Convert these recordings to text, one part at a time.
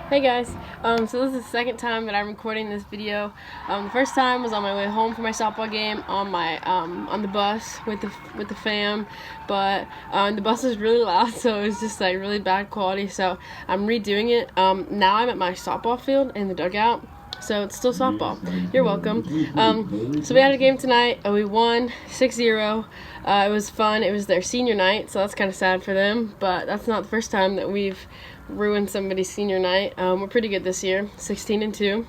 Hey guys, so this is the second time that I'm recording this video. The first time was on my way home from my softball game on the bus with the fam, but the bus is really loud, so it was just like really bad quality. So I'm redoing it. Now I'm at my softball field in the dugout, so it's still softball. You're welcome. So we had a game tonight. We won 6-0. It was fun. It was their senior night, so that's kind of sad for them. But that's not the first time that we've ruined somebody's senior night. We're pretty good this year, 16-2.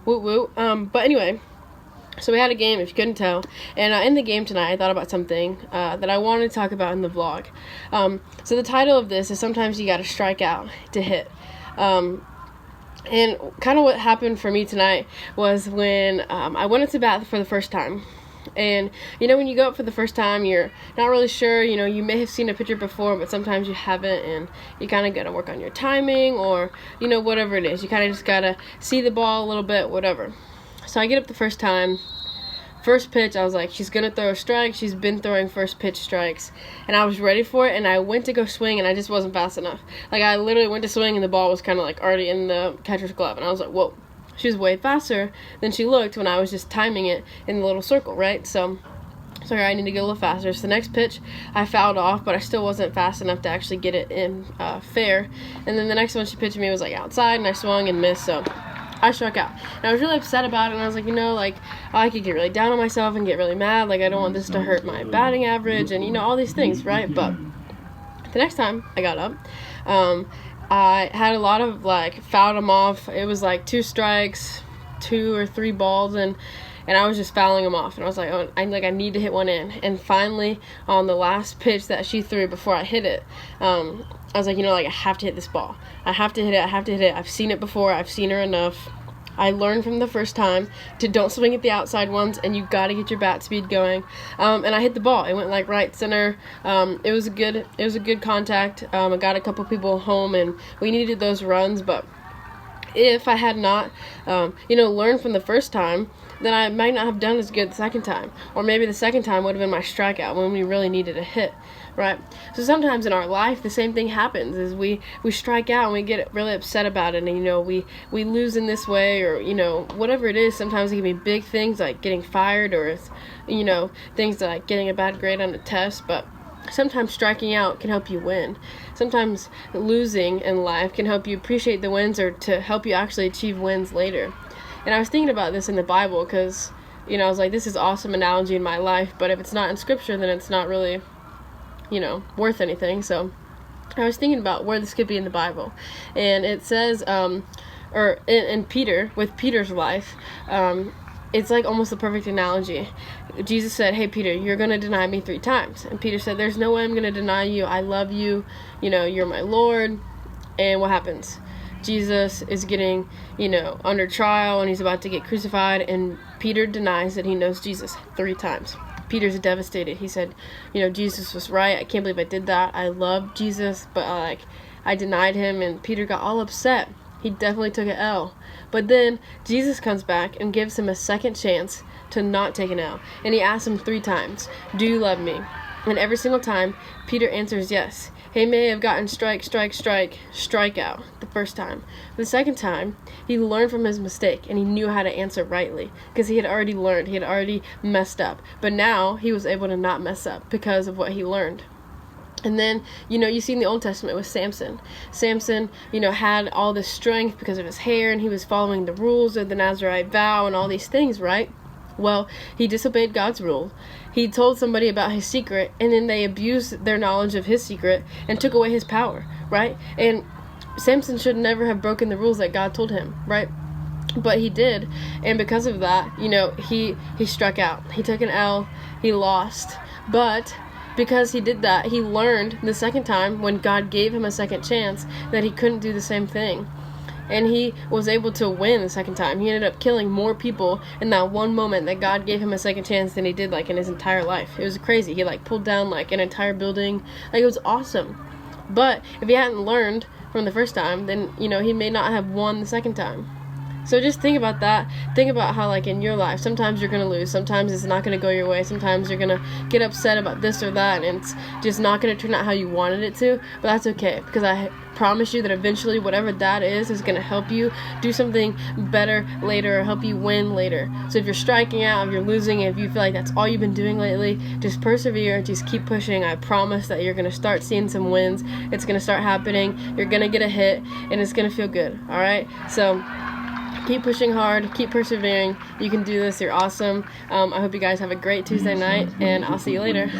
Woot woot. But anyway, so we had a game, if you couldn't tell. And in the game tonight, I thought about something that I wanted to talk about in the vlog. So the title of this is Sometimes You Gotta Strike Out to Hit. And kind of what happened for me tonight was when I went into bat for the first time. And, when you go up for the first time, you're not really sure, you may have seen a pitcher before, but sometimes you haven't, and you kind of got to work on your timing or, whatever it is. You kind of just got to see the ball a little bit, whatever. So I get up the first time. First pitch, I was like, she's going to throw a strike. She's been throwing first pitch strikes. And I was ready for it, and I went to go swing, and I just wasn't fast enough. Like, I literally went to swing, and the ball was kind of, like, already in the catcher's glove. And I was like, whoa. She was way faster than she looked when I was just timing it in the little circle, right? So, sorry, I need to go a little faster. So the next pitch, I fouled off, but I still wasn't fast enough to actually get it in fair. And then the next one she pitched me was, like, outside, and I swung and missed, so I struck out. And I was really upset about it, and I was like, I could get really down on myself and get really mad. Like, I don't want this to hurt my batting average and, all these things, right? But the next time I got up, I had a lot of, fouled them off. It was, 2 strikes, 2 or 3 balls, and I was just fouling them off. And I was like, oh, I need to hit one in. And finally, on the last pitch that she threw before I hit it, I was like, I have to hit this ball. I have to hit it. I've seen it before. I've seen her enough. I learned from the first time to don't swing at the outside ones, and you got to get your bat speed going. And I hit the ball. It went right center. It was a good contact. I got a couple people home, and we needed those runs. But if I had not, learned from the first time, then I might not have done as good the second time. Or maybe the second time would have been my strikeout when we really needed a hit, right? So sometimes in our life, the same thing happens, is we strike out and we get really upset about it, and, we lose in this way, or, whatever it is. Sometimes it can be big things like getting fired, or, things like getting a bad grade on a test, but sometimes striking out can help you win. Sometimes losing in life can help you appreciate the wins, or to help you actually achieve wins later. And I was thinking about this in the Bible because, I was like, this is awesome analogy in my life, but if it's not in Scripture, then it's not really, worth anything. So I was thinking about where this could be in the Bible. And it says, or in Peter, with Peter's life, it's like almost the perfect analogy. Jesus said, hey, Peter, you're going to deny me 3 times. And Peter said, there's no way I'm going to deny you. I love you. You're my Lord. And what happens? Jesus is getting, under trial, and he's about to get crucified, and Peter denies that he knows Jesus 3 times. Peter's devastated. He said, Jesus was right. I can't believe I did that. I love Jesus, but I denied him, and Peter got all upset. He definitely took an L. But then Jesus comes back and gives him a second chance to not take an L. And he asks him 3 times, do you love me? And every single time, Peter answers yes. He may have gotten strikeout the first time. The second time, he learned from his mistake, and he knew how to answer rightly, because he had already learned. He had already messed up. But now, he was able to not mess up because of what he learned. And then, you see in the Old Testament with Samson. Samson, had all this strength because of his hair, and he was following the rules of the Nazirite vow and all these things, right? Well, he disobeyed God's rule. He told somebody about his secret, and then they abused their knowledge of his secret and took away his power, right? And Samson should never have broken the rules that God told him, right? But he did, and because of that, he struck out. He took an L, he lost. But because he did that, he learned the second time, when God gave him a second chance, that he couldn't do the same thing. And he was able to win the second time. He ended up killing more people in that one moment that God gave him a second chance than he did, in his entire life. It was crazy. He, pulled down, an entire building. It was awesome. But if he hadn't learned from the first time, then, he may not have won the second time. So just think about that. Think about how, like, in your life, sometimes you're going to lose. Sometimes it's not going to go your way. Sometimes you're going to get upset about this or that, and it's just not going to turn out how you wanted it to. But that's okay, because I promise you that eventually whatever that is going to help you do something better later, or help you win later. So if you're striking out, if you're losing, if you feel like that's all you've been doing lately, just persevere, just keep pushing. I promise that you're going to start seeing some wins. It's going to start happening. You're going to get a hit, and it's going to feel good. Alright, so keep pushing hard, keep persevering. You can do this. You're awesome. I hope you guys have a great Tuesday night, and I'll see you later.